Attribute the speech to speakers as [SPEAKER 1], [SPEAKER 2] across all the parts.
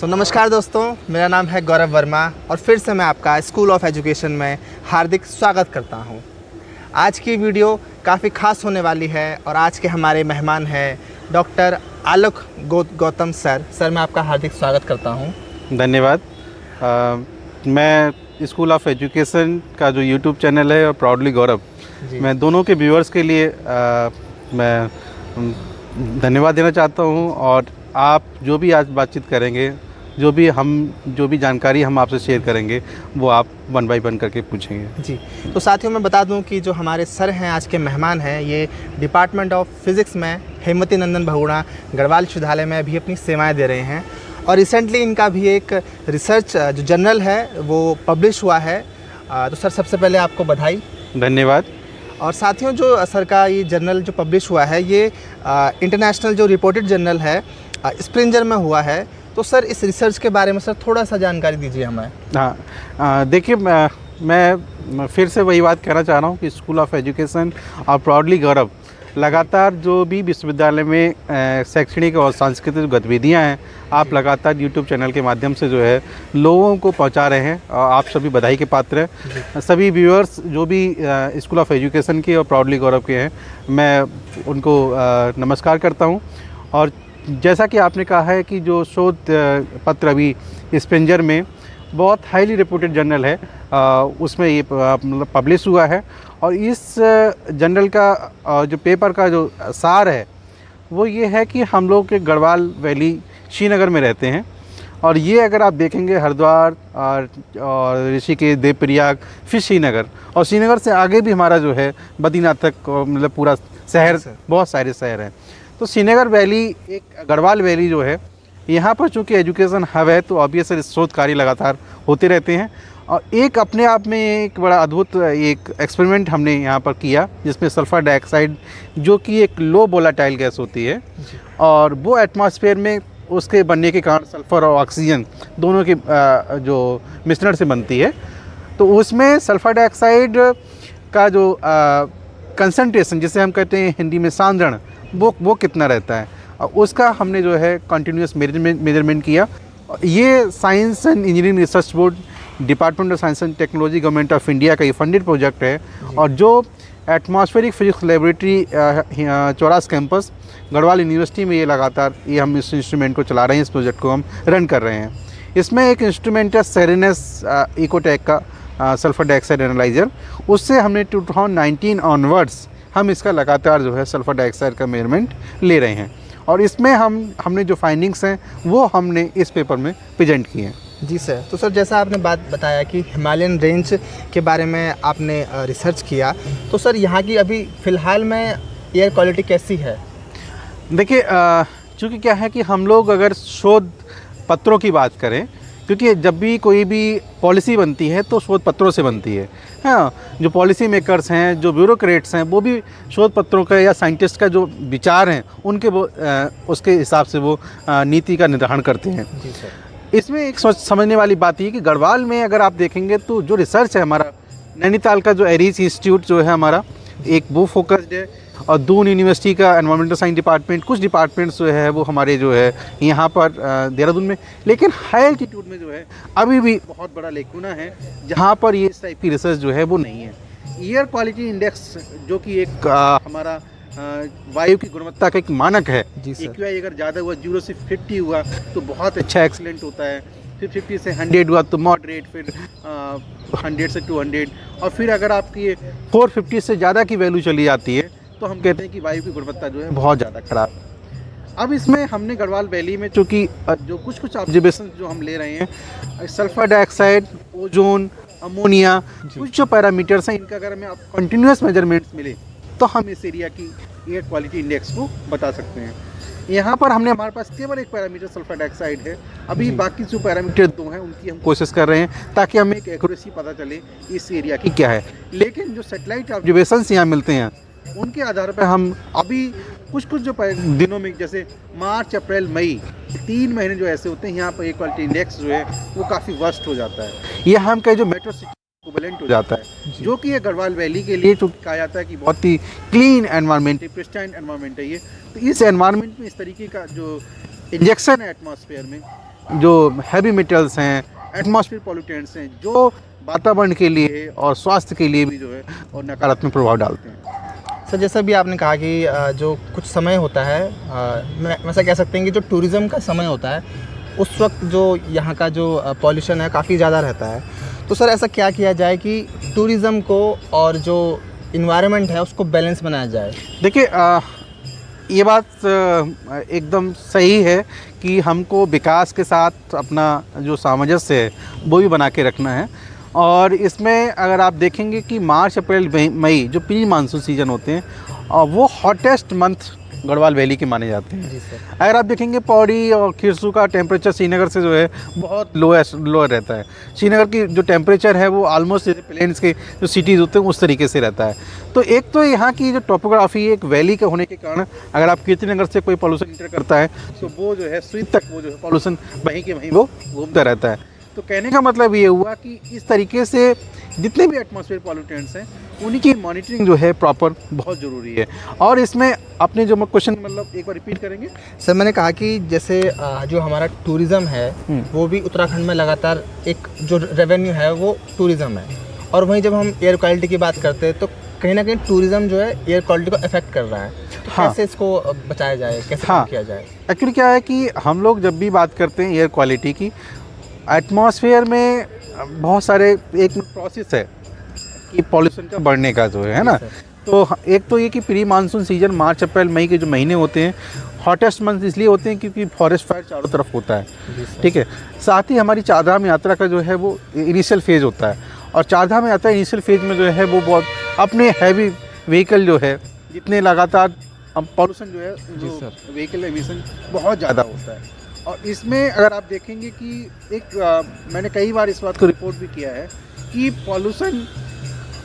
[SPEAKER 1] नमस्कार दोस्तों, मेरा नाम है गौरव वर्मा और फिर से मैं आपका स्कूल ऑफ एजुकेशन में हार्दिक स्वागत करता हूं। आज की वीडियो काफ़ी खास होने वाली है और आज के हमारे मेहमान हैं डॉक्टर आलोक गौतम सर। मैं आपका हार्दिक स्वागत करता हूं।
[SPEAKER 2] धन्यवाद। मैं स्कूल ऑफ एजुकेशन का जो यूट्यूब चैनल है और प्राउडली गौरव, मैं दोनों के व्यूअर्स के लिए मैं धन्यवाद देना चाहता हूं। और आप जो भी आज बातचीत करेंगे, जो भी जानकारी हम आपसे शेयर करेंगे, वो आप वन बाय वन करके पूछेंगे।
[SPEAKER 1] जी, तो साथियों मैं बता दूं कि जो हमारे सर हैं, आज के मेहमान हैं, ये डिपार्टमेंट ऑफ फिज़िक्स में हेमवती नंदन बहुगुणा गढ़वाल विश्वविद्यालय में अभी अपनी सेवाएं दे रहे हैं। और रिसेंटली इनका भी एक रिसर्च जो जर्नल है वो पब्लिश हुआ है। तो सर, सबसे पहले आपको बधाई।
[SPEAKER 2] धन्यवाद।
[SPEAKER 1] और साथियों, जो सर का ये जर्नल जो पब्लिश हुआ है, ये इंटरनेशनल जो रिपोर्टेड जर्नल है स्प्रिंजर में हुआ है। तो सर, इस रिसर्च के बारे में सर थोड़ा सा जानकारी दीजिए हमें।
[SPEAKER 2] हाँ, देखिए, मैं फिर से वही बात कहना चाह रहा हूँ कि स्कूल ऑफ एजुकेशन और प्राउडली गौरव लगातार जो भी विश्वविद्यालय में शैक्षणिक और सांस्कृतिक गतिविधियाँ हैं, आप लगातार यूट्यूब चैनल के माध्यम से जो है लोगों को पहुंचा रहे हैं। और आप सभी बधाई के पात्र हैं। सभी व्यूअर्स जो भी स्कूल ऑफ एजुकेशन के और प्राउडली गौरव के हैं, मैं उनको नमस्कार करता हूं। और जैसा कि आपने कहा है कि जो शोध पत्र अभी स्प्रिंजर में बहुत हाईली रिपोर्टेड जर्नल है, उसमें ये मतलब पब्लिश हुआ है। और इस जर्नल का जो पेपर का जो सार है वो ये है कि हम लोग के गढ़वाल वैली श्रीनगर में रहते हैं। और ये अगर आप देखेंगे हरिद्वार और ऋषिकेश, देवप्रयाग, फिर श्रीनगर, और श्रीनगर से आगे भी हमारा जो है बद्रीनाथ तक, मतलब पूरा शहर, बहुत सारे शहर हैं। तो श्रीनगर वैली, एक गढ़वाल वैली जो है, यहाँ पर चूँकि एजुकेशन हब है, तो ऑब्वियसली शोध कार्य लगातार होते रहते हैं। और एक अपने आप में एक बड़ा अद्भुत एक एक्सपेरिमेंट हमने यहाँ पर किया, जिसमें सल्फर डाइऑक्साइड, जो कि एक लो वोलेटाइल गैस होती है, और वो एटमॉस्फेयर में उसके बनने के कारण सल्फ़र और ऑक्सीजन दोनों के जो मिश्रण से बनती है। तो उसमें सल्फर डाइऑक्साइड का जो कंसंट्रेशन, जिसे हम कहते हैं हिंदी में सांद्रण, वो कितना रहता है, और उसका हमने जो है कंटिन्यूस मेजरमेंट किया। ये science and engineering research board, department of science and technology, government of India का ये फंडेड प्रोजेक्ट है। और जो atmospheric physics laboratory Chauras campus Garhwal university में, ये लगातार हम इस इंस्ट्रूमेंट को चला रहे हैं, इस प्रोजेक्ट को हम रन कर रहे हैं। इसमें एक इंस्ट्रूमेंट है सेरेनस इकोटेक का सल्फर डाइऑक्साइड एनालाइजर। उससे हमने 2019 ऑनवर्ड्स हम इसका लगातार जो है सल्फर डाइऑक्साइड का मेजरमेंट ले रहे हैं। और इसमें हमने जो फाइंडिंग्स हैं वो हमने इस पेपर में प्रेजेंट किए हैं।
[SPEAKER 1] जी सर। तो सर, जैसा आपने बात बताया कि हिमालयन रेंज के बारे में आपने रिसर्च किया, तो सर यहाँ की अभी फ़िलहाल में एयर क्वालिटी कैसी है?
[SPEAKER 2] देखिए, चूँकि क्या है कि हम लोग अगर शोध पत्रों की बात करें, क्योंकि जब भी कोई भी पॉलिसी बनती है तो शोध पत्रों से बनती है। हाँ, जो पॉलिसी मेकर्स हैं, जो ब्यूरोक्रेट्स हैं, वो भी शोध पत्रों का या साइंटिस्ट का जो विचार हैं उनके वो उसके हिसाब से वो नीति का निर्धारण करते हैं।
[SPEAKER 1] जी सर।
[SPEAKER 2] इसमें एक समझने वाली बात ये कि गढ़वाल में अगर आप देखेंगे तो जो रिसर्च है हमारा, नैनीताल का जो एरीज इंस्टीट्यूट जो है हमारा, एक वो फोकस्ड है। और दून यूनिवर्सिटी का एनवायरमेंटल साइंस डिपार्टमेंट, कुछ डिपार्टमेंट्स जो है वो हमारे जो है यहाँ पर देहरादून में। लेकिन हाई एल्टीट्यूड में जो है अभी भी बहुत बड़ा लेकुना है, जहाँ पर ये इस टाइप की रिसर्च जो है वो नहीं है। एयर क्वालिटी इंडेक्स, जो कि एक हमारा वायु की गुणवत्ता का एक मानक है, AQI अगर ज़्यादा हुआ, 0 से 50 हुआ तो बहुत अच्छा, एक्सीलेंट होता है। फिर 50 से 100 हुआ तो मॉडरेट, फिर 100 से 200, और फिर अगर आपकी 450 से ज़्यादा की वैल्यू चली जाती है तो हम कहते हैं कि वायु की गुणवत्ता जो है बहुत ज़्यादा ख़राब है। अब इसमें हमने गढ़वाल वैली में, चूँकि जो कुछ ऑब्जर्वेशन जो हम ले रहे हैं, सल्फर डाइऑक्साइड, ओजोन, अमोनिया, कुछ जो पैरामीटर्स हैं, इनका अगर हमें कंटिन्यूस मेजरमेंट्स मिले तो हम इस एरिया की एयर क्वालिटी इंडेक्स को बता सकते हैं। यहाँ पर हमारे पास केवल एक पैरामीटर सल्फर डाइऑक्साइड है। अभी बाकी जो पैरामीटर 2 हैं उनकी हम कोशिश कर रहे हैं, ताकि हमें एक एक्यूरेसी पता चले इस एरिया की क्या है। लेकिन जो सेटेलाइट ऑब्जर्वेशंस यहाँ मिलते हैं, उनके आधार पर हम अभी कुछ जो दिनों में, जैसे मार्च, अप्रैल, मई, 3 महीने जो ऐसे होते हैं, यहाँ पर एयर क्वालिटी इंडेक्स जो है वो काफ़ी वर्स्ट हो जाता है। ये हम कहें जो मेट्रो सिटी इक्विवेलेंट हो जाता है, जो कि ये गढ़वाल वैली के लिए, जो कहा जाता है कि बहुत ही क्लीन एनवायरनमेंट है, प्रिस्टाइन एनवायरनमेंट है ये। तो इस एनवायरनमेंट में इस तरीके का जो इंजेक्शन है एटमॉस्फेयर में, जो हैवी मेटल्स हैं, एटमॉस्फेयर पॉल्यूटेंट्स हैं, जो वातावरण के लिए और स्वास्थ्य के लिए भी जो है और नकारात्मक प्रभाव डालते हैं।
[SPEAKER 1] सर जैसा भी आपने कहा कि जो कुछ समय होता है, मैं ऐसा कह सकते हैं कि जो टूरिज़्म का समय होता है उस वक्त जो यहाँ का जो पॉल्यूशन है काफ़ी ज़्यादा रहता है। तो सर ऐसा क्या किया जाए कि टूरिज़्म को और जो इन्वायरमेंट है उसको बैलेंस बनाया जाए?
[SPEAKER 2] देखिए, ये बात एकदम सही है कि हमको विकास के साथ अपना जो सामंजस्य है वो भी बना के रखना है। और इसमें अगर आप देखेंगे कि मार्च अप्रैल मई जो प्री मानसून सीज़न होते हैं वो हॉटेस्ट मंथ गढ़वाल वैली के माने जाते हैं।
[SPEAKER 1] जी सर।
[SPEAKER 2] अगर आप देखेंगे पौड़ी और खिरसू का टेम्परेचर श्रीनगर से जो है बहुत लोअर रहता है। श्रीनगर की जो टेम्परेचर है वो ऑलमोस्ट प्लेन्स के जो सिटीज़ होते हैं उस तरीके से रहता है। तो एक तो यहाँ की जो टोपोग्राफी एक वैली का होने के कारण अगर आप कीर्तिनगर से कोई पॉल्यूशन इंटर करता है तो वो जो है स्वीट तक वो जो है पॉल्यूशन वहीं के वहीं वो घूमता रहता है। तो कहने का मतलब ये हुआ कि इस तरीके से जितने भी एटमॉस्फेयर पॉल्यूटेंट्स हैं उन्हीं की मॉनिटरिंग जो है प्रॉपर बहुत ज़रूरी है। और इसमें अपने जो क्वेश्चन मतलब एक बार रिपीट करेंगे।
[SPEAKER 1] सर मैंने कहा कि जैसे जो हमारा टूरिज़्म है वो भी उत्तराखंड में लगातार एक जो रेवेन्यू है वो टूरिज़्म है, और वहीं जब हम एयर क्वालिटी की बात करते हैं तो कहीं ना कहीं टूरिज़्म जो है एयर क्वालिटी को अफेक्ट कर रहा है। तो
[SPEAKER 2] हाँ।
[SPEAKER 1] कैसे इसको बचाया जाए, कैसे
[SPEAKER 2] हाँ।
[SPEAKER 1] किया जाए?
[SPEAKER 2] एक्चुअली क्या है कि हम लोग जब भी बात करते हैं एयर क्वालिटी की, एटमॉस्फेयर में बहुत सारे एक प्रोसेस है कि पॉल्यूशन का बढ़ने का जो है ना। तो एक तो ये कि प्री मानसून सीजन मार्च अप्रैल मई के जो महीने होते हैं हॉटेस्ट मंथ इसलिए होते हैं क्योंकि फॉरेस्ट फायर चारों तरफ होता है, ठीक है। साथ ही हमारी चारधाम यात्रा का जो है वो इनिशियल फेज़ होता है, और चारधाम यात्रा इनिशियल फेज़ में जो है वो बहुत अपने हैवी व्हीकल जो है जितने लगातार पॉल्यूशन जो है जो व्हीकल एमिशन बहुत ज़्यादा होता है। और इसमें अगर आप देखेंगे कि एक मैंने कई बार इस बात को रिपोर्ट भी किया है कि पॉल्यूशन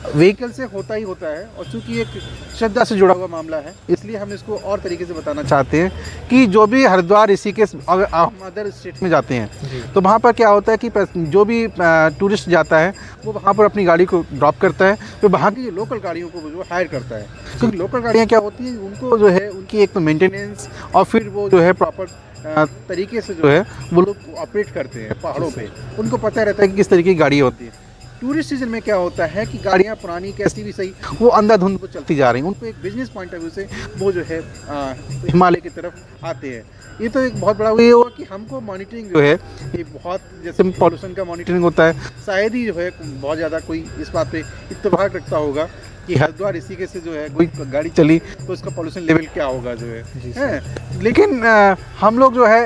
[SPEAKER 2] व्हीकल से होता ही होता है, और चूंकि एक श्रद्धा से जुड़ा हुआ मामला है इसलिए हम इसको और तरीके से बताना चाहते हैं कि जो भी हरिद्वार ऋषिकेश अगर हम अदर स्टेट में जाते हैं तो वहाँ पर क्या होता है कि जो भी टूरिस्ट जाता है वो वहाँ पर अपनी गाड़ी को ड्रॉप करता है, तो वहाँ की जो लोकल गाड़ियों को जो हायर करता है, क्योंकि लोकल गाड़ियाँ क्या होती हैं उनको जो है उनकी एक तो मेंटेनेंस और फिर वो जो है प्रॉपर तरीके से जो है वो लोग ऑपरेट करते हैं पहाड़ों पे, उनको पता रहता है कि किस तरीके की गाड़ी होती है। टूरिस्ट सीजन में क्या होता है कि गाड़ियाँ पुरानी कैसी भी सही वो अंधाधुंध को चलती जा रही हैं, उनको एक बिजनेस पॉइंट ऑफ व्यू से वो जो है हिमालय की तरफ आते हैं। ये तो एक बहुत बड़ा ये हुआ कि हमको मॉनिटरिंग जो है ये बहुत, जैसे पॉल्यूशन का मॉनिटरिंग होता है, शायद ही जो है बहुत ज़्यादा कोई इस बात पे इत्तेफाक रखता होगा कि हरिद्वार ऋषिकेश से जो है कोई गाड़ी चली तो उसका पॉल्यूशन लेवल क्या होगा जो है। लेकिन हम लोग जो है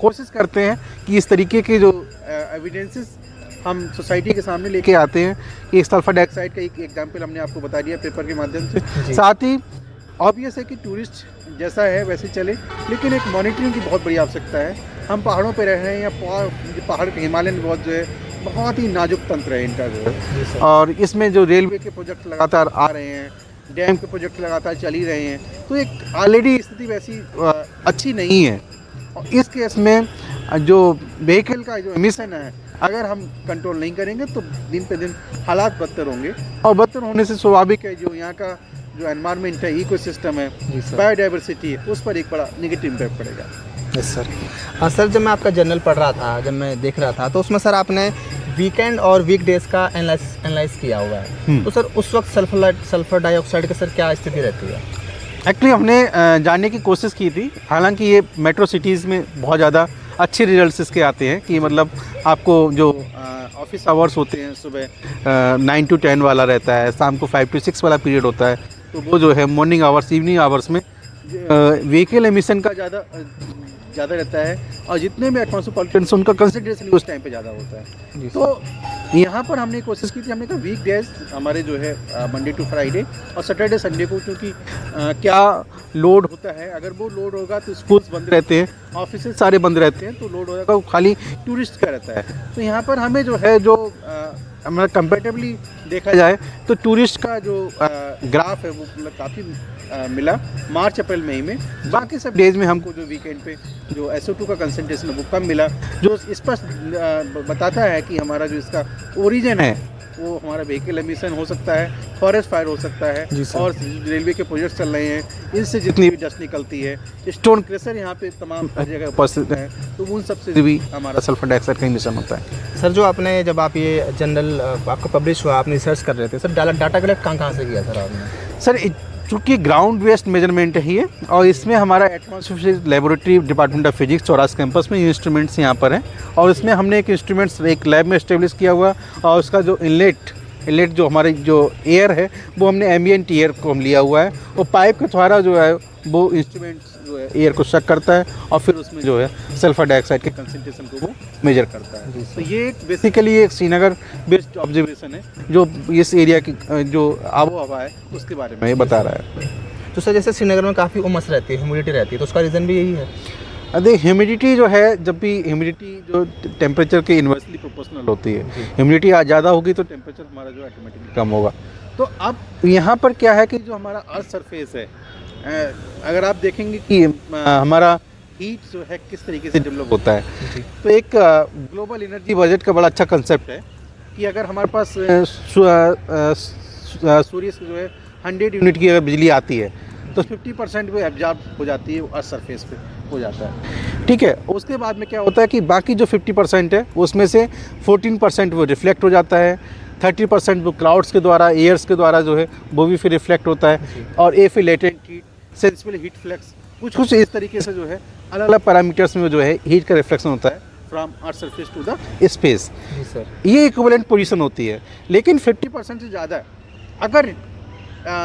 [SPEAKER 2] कोशिश करते हैं कि इस तरीके के जो एविडेंसेस हम सोसाइटी के सामने लेके आते हैं कि सल्फर डाइऑक्साइड का एक एग्जाम्पल हमने आपको बता दिया पेपर के माध्यम से। साथ ही ऑब्वियस है कि टूरिस्ट जैसा है वैसे चले, लेकिन एक मॉनिटरिंग की बहुत बड़ी आवश्यकता है। हम पहाड़ों पे रह रहे हैं या पहाड़ के हिमालय में बहुत जो है बहुत ही नाजुक तंत्र है इनका जो है, और इसमें जो रेलवे के प्रोजेक्ट लगातार आ रहे हैं, डैम के प्रोजेक्ट लगातार चल ही रहे हैं, तो एक ऑलरेडी स्थिति वैसी अच्छी नहीं है। और इस केस में जो व्हीकल का जो एमिशन है अगर हम कंट्रोल नहीं करेंगे तो दिन पे दिन हालात बदतर होंगे, और बदतर होने से स्वाभाविक है जो यहाँ का जो एनवायरनमेंट है, इकोसिस्टम है, बायोडाइवर्सिटी है, उस पर एक बड़ा नेगेटिव इम्पैक्ट पड़ेगा।
[SPEAKER 1] Yes sir. सर जब मैं आपका जर्नल पढ़ रहा था, जब मैं देख रहा था तो उसमें सर आपने वीकेंड और वीकडेज का एनालाइज किया हुआ है, तो सर उस वक्त सल्फर डाइऑक्साइड की सर क्या स्थिति रहती है?
[SPEAKER 2] एक्चुअली हमने जानने की कोशिश की थी, हालांकि ये मेट्रो सिटीज़ में बहुत ज़्यादा अच्छे रिजल्ट्स इसके आते हैं कि मतलब आपको जो ऑफिस आवर्स होते हैं सुबह 9 to 10 वाला रहता है, शाम को 5 to 6 वाला पीरियड होता है, तो वो जो है मॉर्निंग आवर्स इवनिंग आवर्स में व्हीकल एमिशन का ज़्यादा रहता है, और जितने भी एटमॉस्फेयर पॉल्यूटेंट्स उनका कंसंट्रेशन उस टाइम पे ज़्यादा होता है। तो यहाँ पर हमने कोशिश की थी, हमने कहा वीक डेज हमारे जो है मंडे टू फ्राइडे और सैटरडे संडे को, क्योंकि क्या लोड होता है, अगर वो लोड होगा तो स्कूल्स बंद रहते हैं, ऑफिस सारे बंद रहते हैं, तो लोड होगा वो खाली टूरिस्ट का रहता है। तो यहाँ पर हमें जो है जो हमारा कंपेरेटिवली देखा जाए तो टूरिस्ट का जो ग्राफ है वो मतलब काफ़ी मिला मार्च अप्रैल मई में। बाकी सब डेज में हमको जो वीकेंड पे जो SO2 का कंसंट्रेशन है वो कम मिला, जो स्पष्ट बताता है कि हमारा जो इसका ओरिजिन है वो हमारा व्हीकल एमिशन हो सकता है, फॉरेस्ट फायर हो सकता
[SPEAKER 1] जी
[SPEAKER 2] है,
[SPEAKER 1] सर।
[SPEAKER 2] और रेलवे के प्रोजेक्ट चल रहे हैं, इनसे जितनी भी डस्ट निकलती है, स्टोन क्रशर यहाँ पे तमाम जगह उपस्थित हैं, तो उन सब से भी हमारा सल्फर डाइऑक्साइड का एमिशन होता है।
[SPEAKER 1] सर जो आपने जब आप ये जनरल आपका पब्लिश हुआ, आपने रिसर्च कर रहे थे सर, डाटा कलेक्ट कहाँ से किया सर आपने?
[SPEAKER 2] सर चूँकि ग्राउंड वेस्ट मेजरमेंट है ये, और इसमें हमारा atmosphere laboratory department of physics Chauras campus में इंस्ट्रूमेंट्स यहाँ पर हैं, और इसमें हमने एक इंस्ट्रूमेंट्स एक लैब में इस्टेब्लिश किया हुआ, और उसका जो इनलेट जो हमारे जो एयर है वो हमने एम्बिएंट एयर को हम लिया हुआ है, और पाइप के द्वारा जो है वो इंस्ट्रूमेंट जो है एयर को शक करता है, और फिर उसमें जो है सल्फर डाइऑक्साइड के कंसंट्रेशन को वो मेजर करता है। तो ये एक बेसिकली एक श्रीनगर बेस्ड ऑब्जर्वेशन है जो इस एरिया की जो आबो हवा है उसके बारे में ये बता रहा है।
[SPEAKER 1] तो सर जैसे श्रीनगर में काफ़ी उमस रहती है, ह्यूमिडिटी रहती है, तो उसका रीज़न भी यही है?
[SPEAKER 2] देख ह्यूमिडिटी जो है, जब भी ह्यूमिडिटी जो टेम्परेचर के इन्वर्सली प्रोपोर्शनल होती है, ह्यूमिडिटी ज़्यादा होगी तो टेम्परेचर हमारा जो ऑटोमेटिकली कम होगा। तो अब यहाँ पर क्या है कि जो हमारा अर्थ सरफेस है, अगर आप देखेंगे कि हमारा हीट जो है किस तरीके से डेवलप होता है, तो एक ग्लोबल एनर्जी बजट का बड़ा अच्छा कंसेप्ट है कि अगर हमारे पास सूर्य से जो है 100 यूनिट की अगर बिजली आती है तो 50% वो एब्जॉर्ब हो जाती है, अर्थ सरफेस पे हो जाता है, ठीक है। उसके बाद में क्या होता है कि बाकी जो 50% है उसमें से 14% वो रिफ्लेक्ट हो जाता है, 30% वो क्लाउड्स के द्वारा, एयर्स के द्वारा जो है वो भी फिर रिफ्लेक्ट होता है, और ए फिर latent heat, sensible heat flux, कुछ इस तरीके से जो है अलग अलग पैरामीटर्स में जो है हीट का रिफ्लेक्शन होता है from earth surface to the space.
[SPEAKER 1] जी सर।
[SPEAKER 2] ये इक्विवेलेंट पोजीशन होती है, लेकिन 50% से ज़्यादा अगर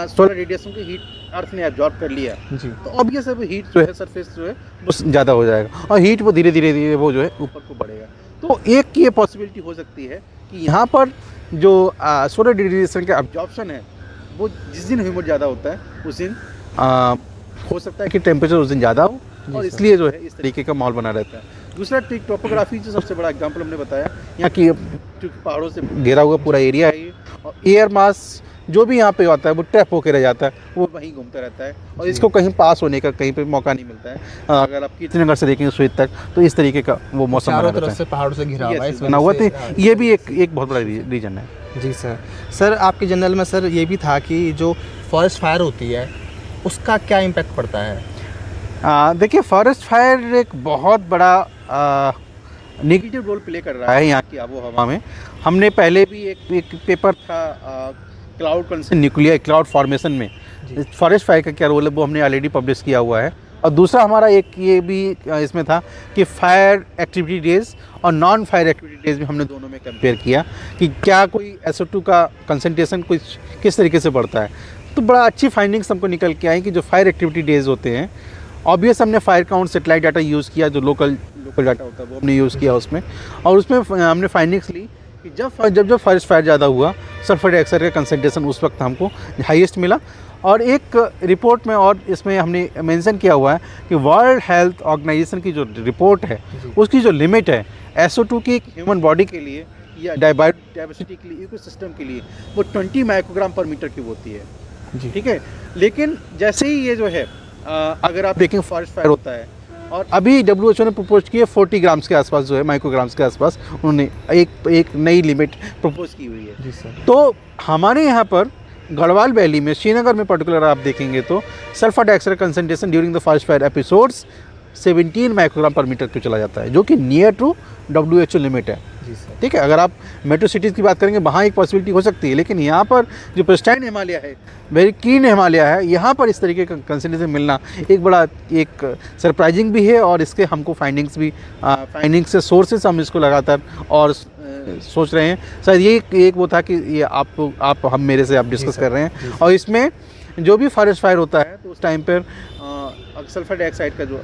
[SPEAKER 2] सोलर रेडिएशन की हीट अर्थ ने एब्जॉर्ब कर लिया
[SPEAKER 1] जी,
[SPEAKER 2] तो ऑब्वियस है वो हीट जो है सरफेस जो है वो ज़्यादा हो जाएगा, और हीट वो धीरे धीरे वो जो है ऊपर को बढ़ेगा। तो एक ये पॉसिबिलिटी हो सकती है कि यहाँ पर जो सोलर रेडिएशन का एब्जॉर्प्शन है वो जिस दिन ह्यूमिड ज़्यादा होता है उस दिन हो सकता है कि टेम्परेचर उस दिन ज़्यादा हो, और इसलिए जो है इस तरीके का माहौल बना रहता है। दूसरा टोपोग्राफी जो सबसे बड़ा एग्जांपल हमने बताया, यहाँ की क्योंकि पहाड़ों से घिरा हुआ पूरा एरिया है ये, और एयर मास जो भी यहाँ पे आता है वो ट्रैप होकर रह जाता है, वो वहीं घूमता रहता है, और इसको कहीं पास होने का कहीं पे मौका नहीं मिलता है। अगर आप कीर्तिनगर से देखेंगे स्वीट तक तो इस तरीके का वो मौसम
[SPEAKER 1] चारों
[SPEAKER 2] बना
[SPEAKER 1] तरफ
[SPEAKER 2] रहता
[SPEAKER 1] से पहाड़ों से घिरा हुआ है,
[SPEAKER 2] है,
[SPEAKER 1] इस
[SPEAKER 2] बना
[SPEAKER 1] वजह
[SPEAKER 2] हुआ
[SPEAKER 1] से,
[SPEAKER 2] था। ये भी एक बहुत बड़ा रीजन है।
[SPEAKER 1] जी सर। सर आपके जनरल में सर ये भी था कि जो फॉरेस्ट फायर होती है उसका क्या इम्पैक्ट पड़ता है?
[SPEAKER 2] देखिए फॉरेस्ट फायर एक बहुत बड़ा नेगेटिव रोल प्ले कर रहा है यहाँ की आबो हवा में। हमने पहले भी एक पेपर था cloud consent nuclear cloud formation में फॉरेस्ट फायर का क्या रोल है वो हमने ऑलरेडी पब्लिश किया हुआ है। और दूसरा हमारा एक ये भी इसमें था कि फायर एक्टिविटी डेज और नॉन फायर एक्टिविटी डेज में हमने दोनों में कंपेयर किया कि क्या कोई SO2 का कंसंट्रेशन कुछ किस तरीके से बढ़ता है। तो बड़ा अच्छी फाइंडिंग्स हमको निकल के आई कि जो फायर एक्टिविटी डेज होते हैं, ऑब्वियस हमने fire count satellite data use किया, जो लोकल डाटा होता है वो हमने यूज़ किया उसमें, और उसमें हमने फाइंडिंग्स ली कि जब फॉरेस्ट फायर ज़्यादा हुआ सल्फर डाइऑक्साइड का कंसंट्रेशन उस वक्त हमको हाईएस्ट मिला। और एक रिपोर्ट में और इसमें हमने मेंशन किया हुआ है कि वर्ल्ड हेल्थ ऑर्गेनाइजेशन की जो रिपोर्ट है उसकी जो लिमिट है SO2 की ह्यूमन बॉडी के लिए या डाइवर्सिटी के लिए, इकोसिस्टम के लिए, वो 20 माइक्रोग्राम पर मीटर क्यूब होती है, ठीक है। लेकिन जैसे ही ये जो है अगर आप देखें फॉरेस्ट फायर होता है, और अभी WHO ने प्रपोज किए 40 ग्राम्स के आसपास जो है माइक्रोग्राम्स के आसपास उन्होंने एक नई लिमिट प्रपोज की हुई है।
[SPEAKER 1] जी सर।
[SPEAKER 2] तो हमारे यहाँ पर गढ़वाल वैली में, श्रीनगर में पर्टिकुलर आप देखेंगे तो sulphur dioxide concentration during the forest fire episodes 17 microgram पर मीटर क्यूब चला जाता है, जो कि नियर टू WHO लिमिट है।
[SPEAKER 1] जी सर।
[SPEAKER 2] ठीक है, अगर आप मेट्रो सिटीज़ की बात करेंगे वहाँ एक पॉसिबिलिटी हो सकती है, लेकिन यहाँ पर जो प्रिस्टाइन हिमालय है, वेरी क्लीन हिमालय है, यहाँ पर इस तरीके का कंसंट्रेशन मिलना एक बड़ा एक सरप्राइजिंग भी है। और इसके हमको फाइंडिंग्स से सोर्सेस हम इसको लगातार और सोच रहे हैं। शायद ये एक वो था कि ये आप हम मेरे से आप डिस्कस कर रहे हैं, और इसमें जो भी फॉरेस्ट फायर होता है तो उस टाइम पर सल्फर डाइऑक्साइड का जो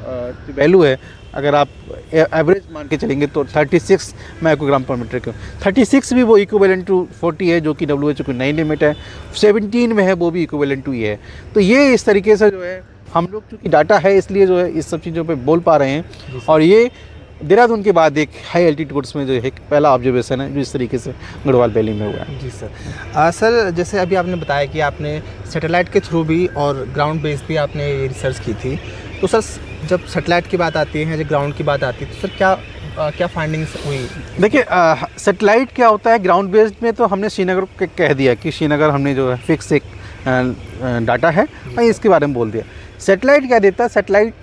[SPEAKER 2] वैल्यू है, अगर आप एवरेज मान के चलेंगे तो 36 माइक्रोग्राम पर मीटर क्यूब, 36 भी वो इक्विवेलेंट टू 40 है, जो कि WHO की नई लिमिट है। 17 में है वो भी इक्विवेलेंट टू ये है। तो ये इस तरीके से जो है हम लोग चूँकि डाटा है इसलिए जो है इस सब चीज़ों पे बोल पा रहे हैं। और ये देहरादून के बाद एक हाई एल्टीट्यूड्स में जो है पहला ऑब्जर्वेशन है जो इस तरीके से गढ़वाल वैली में हुआ है।
[SPEAKER 1] जी सर। सर जैसे अभी आपने बताया कि आपने सैटेलाइट के थ्रू भी और ग्राउंड बेस्ड भी आपने रिसर्च की थी, तो सर जब सैटेलाइट की बात आती है, जब ग्राउंड की बात आती है, तो सर क्या क्या फाइंडिंग्स हुई?
[SPEAKER 2] देखिए सेटेलाइट क्या होता है, ग्राउंड बेस्ड में तो हमने श्रीनगर को कह दिया कि श्रीनगर हमने जो है फिक्स एक डाटा है, वहीं इसके बारे में बोल दिया। सेटेलाइट क्या देता है, सेटेलाइट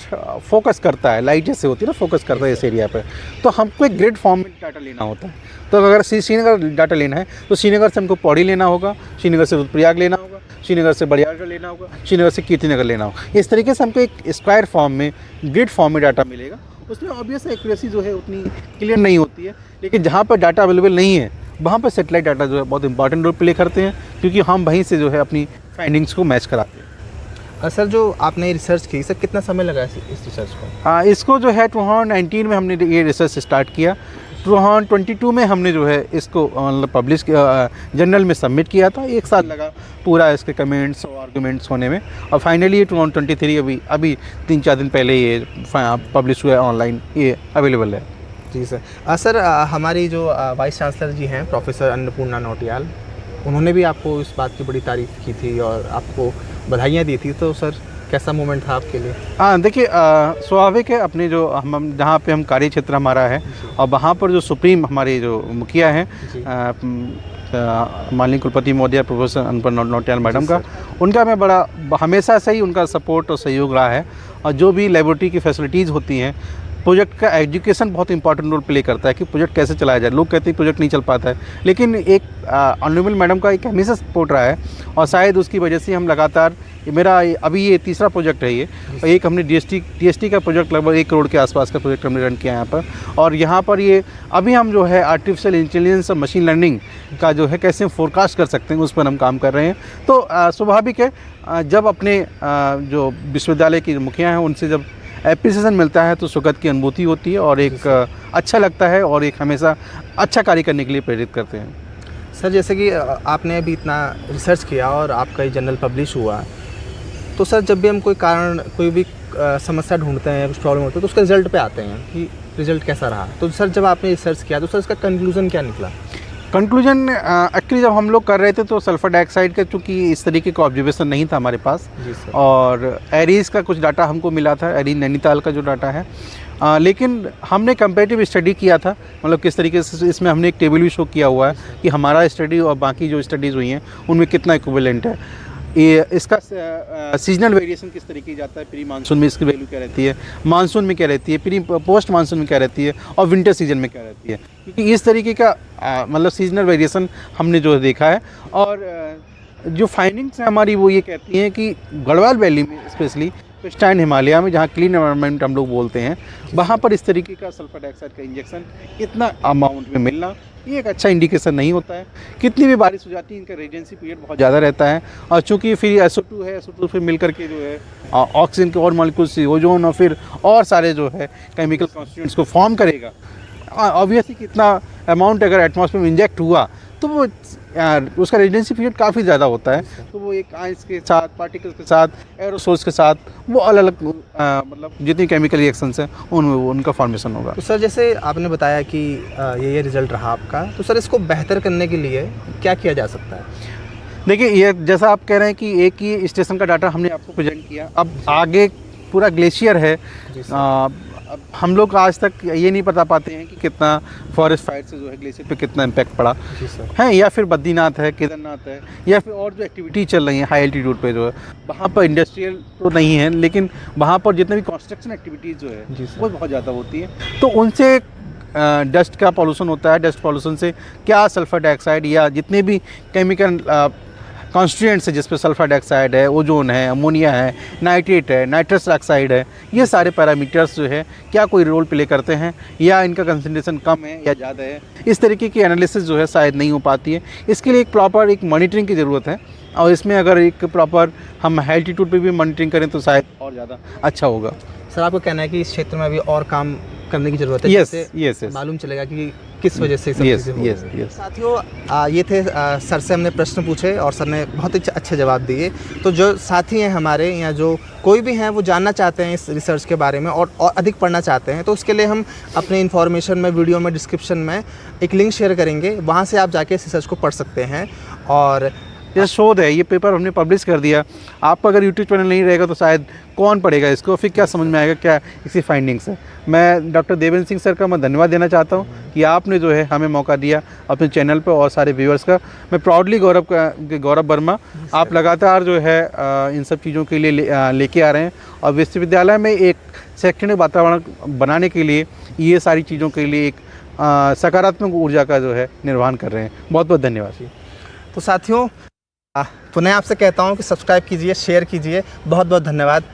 [SPEAKER 2] फोकस करता है, लाइट जैसे होती है ना, फोकस करता है इस एरिया पे, तो हमको एक ग्रिड फॉर्म में डाटा लेना होता है। तो अगर श्रीनगर डाटा लेना है तो श्रीनगर से हमको पौड़ी लेना होगा, श्रीनगर से रुद्रप्रयाग लेना होगा, श्रीनगर से बड़ियारगढ़ लेना होगा, श्रीनगर से कीर्तिनगर लेना होगा। इस तरीके से हमको एक स्क्वायर फॉर्म में, ग्रिड फॉर्म में डाटा मिलेगा। उसमें ऑब्वियस एक्यूरेसी जो है उतनी क्लियर नहीं होती है, लेकिन जहाँ पर डाटा अवेलेबल नहीं है वहाँ पर सेटेलाइट डाटा जो है बहुत इंपॉर्टेंट रोल प्ले करते हैं, क्योंकि हम वहीं से जो है अपनी फाइंडिंग्स को मैच कराते हैं।
[SPEAKER 1] सर जो आपने रिसर्च की, सर कितना समय लगा इस रिसर्च को?
[SPEAKER 2] इसको जो है 2019 में हमने ये रिसर्च स्टार्ट किया। 2022 में हमने जो है इसको मतलब पब्लिश जर्नल में सबमिट किया था। 1 साल लगा पूरा इसके कमेंट्स और आर्गूमेंट्स होने में, और फाइनली ये 2023 अभी 3-4 दिन पहले ये पब्लिश हुआ है, ऑनलाइन ये अवेलेबल है।
[SPEAKER 1] जी सर। सर हमारी जो वाइस चांसलर जी हैं प्रोफेसर अन्नपूर्णा नौटियाल, उन्होंने भी आपको इस बात की बड़ी तारीफ़ की थी और आपको बधाइयाँ दी थी, तो सर कैसा मोमेंट था आपके लिए?
[SPEAKER 2] हाँ देखिए, स्वाभाविक है, अपने जो हम जहाँ पे हम कार्य क्षेत्र हमारा है और वहाँ पर जो सुप्रीम हमारे जो मुखिया हैं माननीय कुलपति महोदय प्रोफेसर अन्नपूर्णा नौटियाल मैडम का, उनका मैं बड़ा हमेशा से ही उनका सपोर्ट और सहयोग रहा है। और जो भी लेबोरेटरी की फैसिलिटीज़ होती हैं, प्रोजेक्ट का एजुकेशन बहुत इंपॉर्टेंट रोल प्ले करता है कि प्रोजेक्ट कैसे चलाया जाए। लोग कहते हैं प्रोजेक्ट नहीं चल पाता है, लेकिन एक ऑनरेबल मैडम का एक हमेशा सपोर्ट रहा है, और शायद उसकी वजह से हम लगातार, मेरा अभी ये तीसरा प्रोजेक्ट है ये, और एक हमने DST का प्रोजेक्ट लगभग 1 करोड़ के आसपास का प्रोजेक्ट हमने रन किया यहाँ पर। और यहाँ पर ये अभी हम जो है आर्टिफिशियल इंटेलिजेंस और मशीन लर्निंग का जो है कैसे फोरकास्ट कर सकते हैं, उस पर हम काम कर रहे हैं। तो स्वाभाविक है, जब अपने जो विश्वविद्यालय के मुखिया हैं उनसे जब एप्रिसिएशन मिलता है तो सुखद की अनुभूति होती है, और एक अच्छा लगता है, और एक हमेशा अच्छा कार्य करने के लिए प्रेरित करते हैं।
[SPEAKER 1] सर जैसे कि आपने अभी इतना रिसर्च किया और आपका ये जर्नल पब्लिश हुआ, तो सर जब भी हम कोई भी समस्या ढूंढते हैं, कुछ प्रॉब्लम होती है, तो उसके रिजल्ट पे आते हैं कि रिजल्ट कैसा रहा। तो सर जब आपने रिसर्च किया तो सर इसका कंक्लूजन क्या निकला?
[SPEAKER 2] कंक्लूजन एक्चुअली जब हम लोग कर रहे थे तो सल्फर डाइऑक्साइड का चूँकि इस तरीके का ऑब्जर्वेशन नहीं था हमारे पास, और एरीज़ का कुछ डाटा हमको मिला था, एरी नैनीताल का जो डाटा है। लेकिन हमने कंपेरेटिव स्टडी किया था, मतलब किस तरीके से इसमें हमने एक टेबल भी शो किया हुआ है कि हमारा स्टडी और बाकी जो स्टडीज़ हुई हैं उनमें कितना इक्विवेलेंट है। ये इसका सीजनल वेरिएशन किस तरीके की जाता है, प्री मानसून में इसकी वैल्यू क्या रहती है, मानसून में क्या रहती है, प्री पोस्ट मानसून में क्या रहती है, और विंटर सीजन में क्या रहती है, क्योंकि इस तरीके का मतलब सीजनल वेरिएशन हमने जो देखा है। और जो फाइंडिंग्स हैं हमारी वो ये कहती हैं कि गढ़वाल वैली में स्पेशली वेस्टर्न हिमालय में, जहाँ क्लीन एनवायरनमेंट हम लोग बोलते हैं, वहाँ पर इस तरीके का सल्फर डाइऑक्साइड का इंजेक्शन इतना अमाउंट में मिलना ये एक अच्छा इंडिकेशन नहीं होता है। कितनी भी बारिश हो जाती है, इनका रेजिडेंसी पीरियड बहुत ज़्यादा रहता है, और चूँकि फिर SO2 है, SO2 फिर मिल करके जो है ऑक्सीजन के और मॉलिक्यूल्स, ओजोन और फिर और सारे जो है केमिकल कॉन्स्टिट्यूएंट्स को फॉर्म करेगा। ऑब्वियसली कितना अमाउंट अगर एटमॉस्फेयर में इंजेक्ट हुआ तो वो उसका रेजिडेंसी पीरियड काफ़ी ज़्यादा होता है, तो वो एक आइस के साथ, पार्टिकल्स के साथ, एरोसोल्स के साथ, वो अलग अलग मतलब जितनी केमिकल रिएक्शंस हैं उनमें उनका फॉर्मेशन होगा।
[SPEAKER 1] तो सर जैसे आपने बताया कि ये रिज़ल्ट रहा आपका, तो सर इसको बेहतर करने के लिए क्या किया जा सकता है?
[SPEAKER 2] देखिए, ये जैसा आप कह रहे हैं कि एक ही स्टेशन का डाटा हमने आपको प्रेजेंट किया, अब आगे पूरा ग्लेशियर है। अब हम लोग आज तक ये नहीं बता पाते हैं कि कितना फॉरेस्ट फायर से जो है ग्लेशियर पे कितना इम्पैक्ट पड़ा है, या फिर बद्रीनाथ है, केदारनाथ है, या फिर और जो एक्टिविटी चल रही है हाई एल्टीट्यूड पे जो है, वहाँ पर इंडस्ट्रियल तो नहीं है, लेकिन वहाँ पर जितने भी कंस्ट्रक्शन एक्टिविटीज़ जो है वो बहुत ज़्यादा होती है, तो उनसे डस्ट का पॉल्यूशन होता है। डस्ट पॉल्यूशन से क्या सल्फर डाइऑक्साइड या जितने भी केमिकल कॉन्स्टिट्यूएंट्स है, जिस पे सल्फर डाइऑक्साइड है, ओजोन है, अमोनिया है, नाइट्रेट है, नाइट्रस ऑक्साइड है, ये सारे पैरामीटर्स जो है क्या कोई रोल प्ले करते हैं, या इनका कंसंट्रेशन कम है या ज़्यादा है, इस तरीके की एनालिसिस जो है शायद नहीं हो पाती है। इसके लिए एक प्रॉपर एक मॉनिटरिंग की ज़रूरत है, और इसमें अगर एक प्रॉपर हम हाई एल्टीट्यूड पे भी मॉनिटरिंग करें तो शायद और ज़्यादा अच्छा होगा।
[SPEAKER 1] सर आपको कहना है कि इस क्षेत्र में अभी और काम करने की ज़रूरत है,
[SPEAKER 2] यस,
[SPEAKER 1] मालूम चलेगा कि किस वजह से सब चीज़ें हो रही हैं। साथियों, ये थे सर से हमने प्रश्न पूछे और सर ने बहुत ही अच्छे जवाब दिए। तो जो साथी हैं हमारे या जो कोई भी हैं वो जानना चाहते हैं इस रिसर्च के बारे में और अधिक पढ़ना चाहते हैं, तो उसके लिए हम अपने इन्फॉर्मेशन में, वीडियो में, डिस्क्रिप्शन में एक लिंक शेयर करेंगे, वहाँ से आप जाके इस रिसर्च को पढ़ सकते हैं। और
[SPEAKER 2] जैसे शोध है, ये पेपर हमने पब्लिश कर दिया, आपका अगर यूट्यूब चैनल नहीं रहेगा तो शायद कौन पढ़ेगा इसको, फिर क्या समझ में आएगा क्या इसकी फाइंडिंग्स है। मैं डॉक्टर देवेंद्र सिंह सर का मैं धन्यवाद देना चाहता हूँ कि आपने जो है हमें मौका दिया अपने चैनल पर और सारे व्यूअर्स का। मैं प्राउडली गौरव वर्मा, आप लगातार जो है इन सब चीज़ों के लिए लेके आ रहे हैं और विश्वविद्यालय में एक शैक्षणिक वातावरण बनाने के लिए ये सारी चीज़ों के लिए एक सकारात्मक ऊर्जा का जो है निर्वहन कर रहे हैं। बहुत बहुत धन्यवाद।
[SPEAKER 1] तो साथियों पुनः आपसे कहता हूँ कि सब्सक्राइब कीजिए, शेयर कीजिए। बहुत बहुत धन्यवाद।